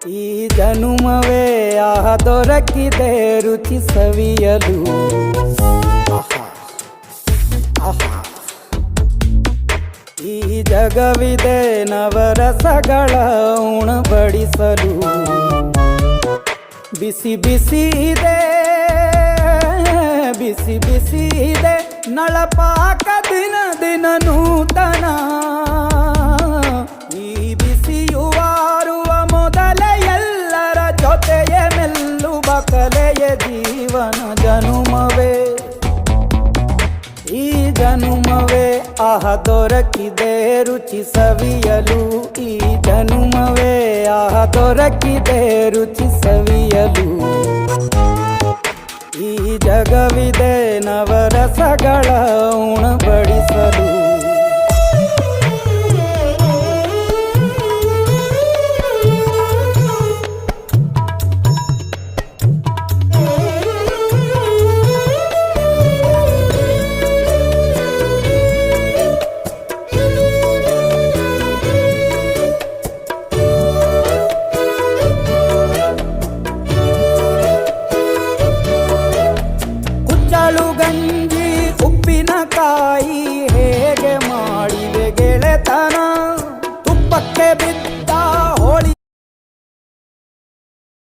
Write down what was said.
ಈ ಜನುಮವೇ ಆಹ ದೊರಕಿದೆ ರುಚಿ ಸವಿಯಲು. ಈ ಜಗವಿದೆ ನವರಸಗಳ ಉಣಬಡಿಸಲು. ಬಿಸಿ ಬಿಸಿ ಇದೆ, ಬಿಸಿ ಬಿಸಿ ಇದೆ ನಳಪಾಕ ದಿನ ದಿನ ನೂತನ. ಈ ಬಿಸಿಯುವಾರುವ ಮೊದಲೇ ಎಲ್ಲರ ಜೊತೆಯೇ ಮೆಲ್ಲುವ ಕಲೆಯ ಜೀವನ ಜನುಮವೇ. ಈ ಜನುಮವೇ ಆಹ ದೊರಕಿದೆ ರುಚಿ ಸವಿಯಲು. ಈ ಜನುಮವೇ ಆಹ ದೊರಕಿದೆ ರುಚಿ ಸವಿಯಲು. ಈ ಜಗವಿದೆ ನವರಸಗಳ ಉಣಬಡಿಸಲು.